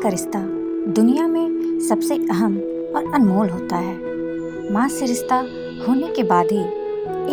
का रिश्ता दुनिया में सबसे अहम और अनमोल होता है। माँ से रिश्ता होने के बाद ही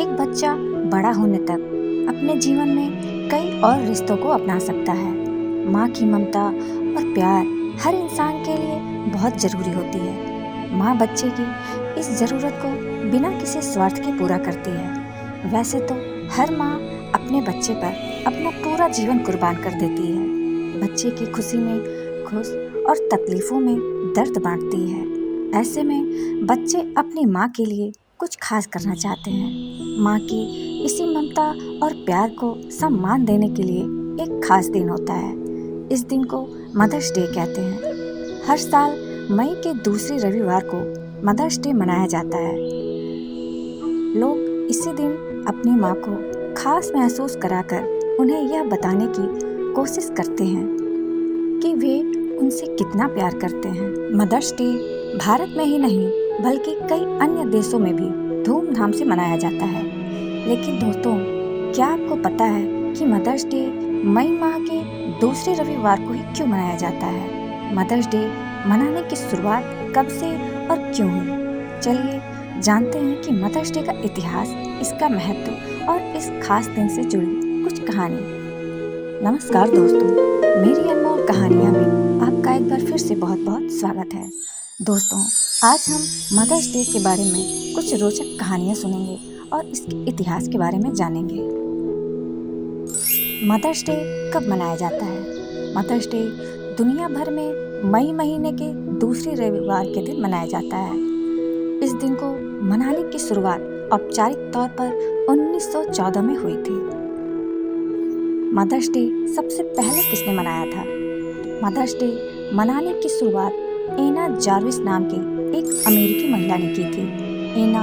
एक बच्चा बड़ा होने तक अपने जीवन में कई और रिश्तों को अपना सकता है। माँ की ममता और प्यार हर इंसान के लिए बहुत ज़रूरी होती है। माँ बच्चे की इस ज़रूरत को बिना किसी स्वार्थ के पूरा करती है। वैसे तो हर माँ अपने बच्चे पर अपना पूरा जीवन कुर्बान कर देती है। बच्चे की खुशी में खुश और तकलीफ़ों में दर्द बांटती है। ऐसे में बच्चे अपनी माँ के लिए कुछ खास करना चाहते हैं। माँ की इसी ममता और प्यार को सम्मान देने के लिए एक खास दिन होता है। इस दिन को मदर्स डे कहते हैं। हर साल मई के दूसरे रविवार को मदर्स डे मनाया जाता है। लोग इसी दिन अपनी माँ को खास महसूस कराकर उन्हें यह बताने की कोशिश करते हैं कि वे उनसे कितना प्यार करते हैं। मदर्स डे भारत में ही नहीं बल्कि कई अन्य देशों में भी धूमधाम से मनाया जाता है। लेकिन दोस्तों, क्या आपको पता है कि मदर्स डे मई माह के दूसरे रविवार को ही क्यों मनाया जाता है? मदर्स डे मनाने की शुरुआत कब से और क्यों हुई? चलिए जानते हैं कि मदर्स डे का इतिहास, इसका महत्व और इस खास दिन से जुड़ी कुछ कहानी। नमस्कार दोस्तों, मेरी अनमोल कहानियाँ में आपका एक बार फिर से बहुत बहुत स्वागत है। दोस्तों, आज हम मदर्स डे के बारे में कुछ रोचक कहानियाँ सुनेंगे और इसके इतिहास के बारे में जानेंगे। मदर्स डे कब मनाया जाता है? मदर्स डे दुनिया भर में मई महीने के दूसरे रविवार के दिन मनाया जाता है। इस दिन को मनाने की शुरुआत औपचारिक तौर पर 1914 में हुई थी। मदर्स डे सबसे पहले किसने मनाया था? मदर्स डे मनाने की शुरुआत एना जार्विस नाम की एक अमेरिकी महिला ने की थी। एना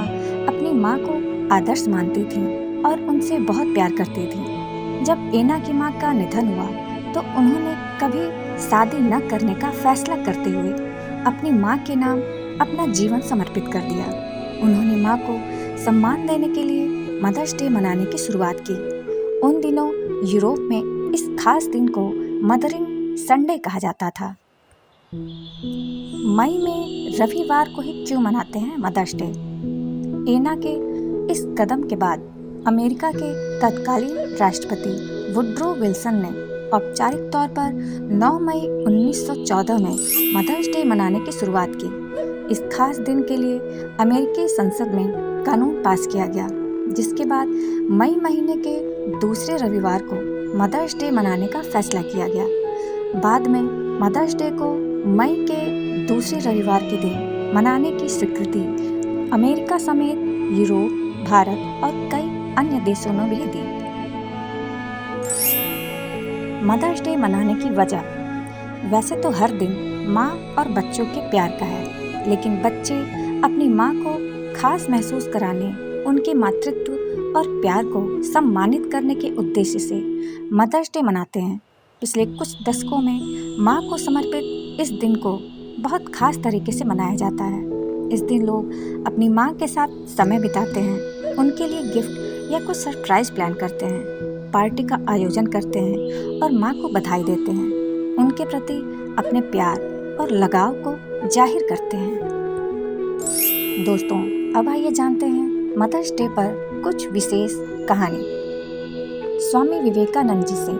अपनी माँ को आदर्श मानती थी और उनसे बहुत प्यार करती थी। जब एना की माँ का निधन हुआ तो उन्होंने कभी शादी न करने का फैसला करते हुए अपनी माँ के नाम अपना जीवन समर्पित कर दिया। उन्होंने माँ को सम्मान देने के लिए मदर्स डे मनाने की शुरुआत की। उन दिनों यूरोप में इस खास दिन को मदरिंग संडे कहा जाता था। मई में रविवार को ही क्यों मनाते हैं मदर्स डे? एना के इस कदम के बाद अमेरिका के तत्कालीन राष्ट्रपति वुड्रो विल्सन ने औपचारिक तौर पर 9 मई 1914 में मदर्स डे मनाने की शुरुआत की। इस खास दिन के लिए अमेरिकी संसद में कानून पास किया गया, जिसके बाद मई महीने के दूसरे रविवार को मदर्स डे मनाने का फैसला किया गया। बाद में मदर्स डे को मई के दूसरे रविवार के दिन मनाने की स्वीकृति अमेरिका समेत यूरोप, भारत और कई अन्य देशों ने भी दी। मदर्स डे मनाने की वजह, वैसे तो हर दिन माँ और बच्चों के प्यार का है, लेकिन बच्चे अपनी माँ को खास महसूस कराने, उनके मातृत्व और प्यार को सम्मानित करने के उद्देश्य से मदर्स डे मनाते हैं। पिछले कुछ दशकों में माँ को समर्पित इस दिन को बहुत खास तरीके से मनाया जाता है। इस दिन लोग अपनी माँ के साथ समय बिताते हैं, उनके लिए गिफ्ट या कुछ सरप्राइज प्लान करते हैं, पार्टी का आयोजन करते हैं और माँ को बधाई देते हैं। उनके प्रति अपने प्यार और लगाव को जाहिर करते हैं। दोस्तों, अब आइए जानते हैं मदर्स डे पर कुछ विशेष कहानी। स्वामी विवेकानंद जी से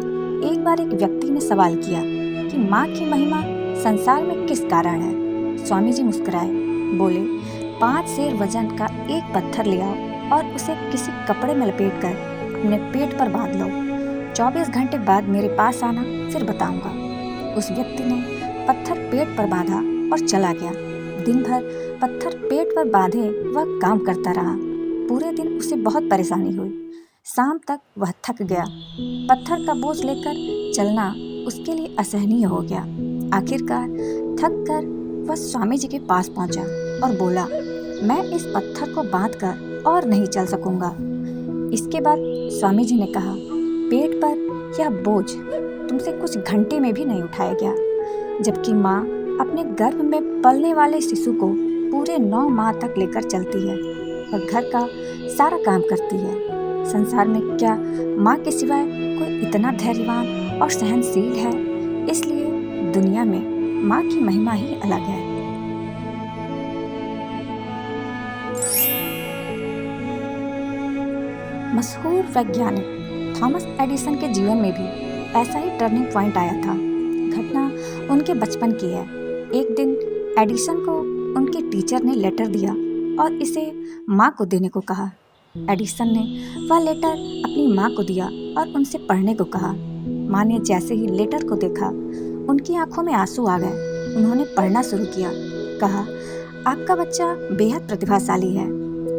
एक बार एक व्यक्ति ने सवाल किया कि माँ की महिमा संसार में किस कारण है? स्वामी जी मुस्कुराए, बोले, 5 सेर वजन का एक पत्थर ले आओ और उसे किसी कपड़े में लपेटकर अपने पेट पर बांध लो। 24 घंटे बाद मेरे पास आना, फिर बताऊंगा। उस व्यक्ति ने पत्थर पेट पर बांधा और चला गया। दिन भर पत्थर पेट पर बांधे वह काम करता रहा। पूरे दिन उसे बहुत परेशानी हुई। शाम तक वह थक गया। पत्थर का बोझ लेकर चलना उसके लिए असहनीय हो गया। आखिरकार थक कर वह स्वामी जी के पास पहुंचा और बोला, मैं इस पत्थर को बांधकर और नहीं चल सकूंगा। इसके बाद स्वामी जी ने कहा, पेट पर यह बोझ तुमसे कुछ घंटे में भी नहीं उठाया गया। जबकि माँ अपने गर्भ में पलने वाले शिशु को पूरे 9 माह तक लेकर चलती है और घर का सारा काम करती है। संसार में क्या माँ के सिवाय कोई इतना धैर्यवान और सहनशील है? इसलिए दुनिया में माँ की महिमा ही अलग है। मशहूर वैज्ञानिक थॉमस एडिसन के जीवन में भी ऐसा ही टर्निंग पॉइंट आया था। घटना उनके बचपन की है। एक दिन एडिसन को उनके टीचर ने लेटर दिया और इसे माँ को देने को कहा। एडिसन ने वह लेटर अपनी माँ को दिया और उनसे पढ़ने को कहा। माँ ने जैसे ही लेटर को देखा, उनकी आंखों में आंसू आ गए। उन्होंने पढ़ना शुरू किया। कहा, आपका बच्चा बेहद प्रतिभाशाली है।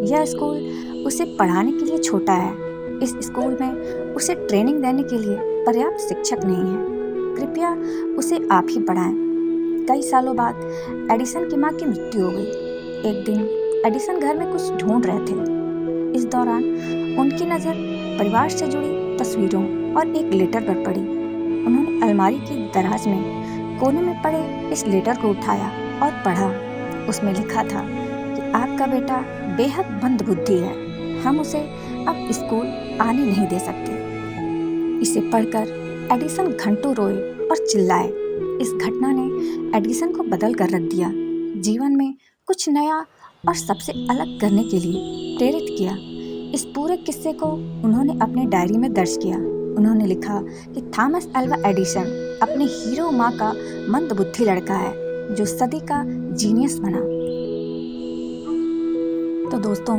यह स्कूल उसे पढ़ाने के लिए छोटा है। इस स्कूल में उसे ट्रेनिंग देने के लिए पर्याप्त शिक्षक नहीं है। कृपया उसे आप ही पढ़ाएं। कई सालों बाद एडिसन की माँ की मृत्यु हो गई। एक दिन एडिसन घर में कुछ ढूंढ रहे थे। इस दौरान उनकी नज़र परिवार से जुड़ी तस्वीरों और एक लेटर पर पड़ी। उन्होंने अलमारी की दराज में कोने में पड़े इस लेटर को उठाया और पढ़ा। उसमें लिखा था कि आपका बेटा बेहद मंदबुद्धि है। हम उसे अब स्कूल आने नहीं दे सकते। इसे पढ़कर एडिसन घंटों रोए और चिल्लाए। इस घटना ने एडिसन को बदल कर रख दिया, जीवन में कुछ नया और सबसे अलग करने के लिए प्रेरित किया। इस पूरे किस्से को उन्होंने अपने डायरी में दर्ज किया। उन्होंने लिखा कि थॉमस अल्वा एडिसन अपने हीरो माँ का मंदबुद्धि लड़का है जो सदी का जीनियस बना। तो दोस्तों,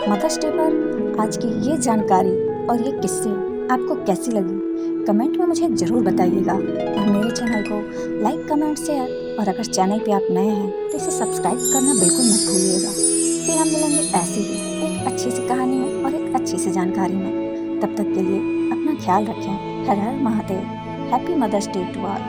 मदर्स डे पर आज की ये जानकारी और ये किस्से आपको कैसी लगी, कमेंट में मुझे ज़रूर बताइएगा। और मेरे चैनल को लाइक, कमेंट, शेयर, और अगर चैनल पे आप नए हैं तो इसे सब्सक्राइब करना बिल्कुल मत भूलिएगा। फिर हम मिलेंगे ऐसे ही एक अच्छी सी कहानी में और एक अच्छी सी जानकारी में। तब तक के लिए अपना ख्याल रखें। Har Har Mahadev. Happy mother's day to all.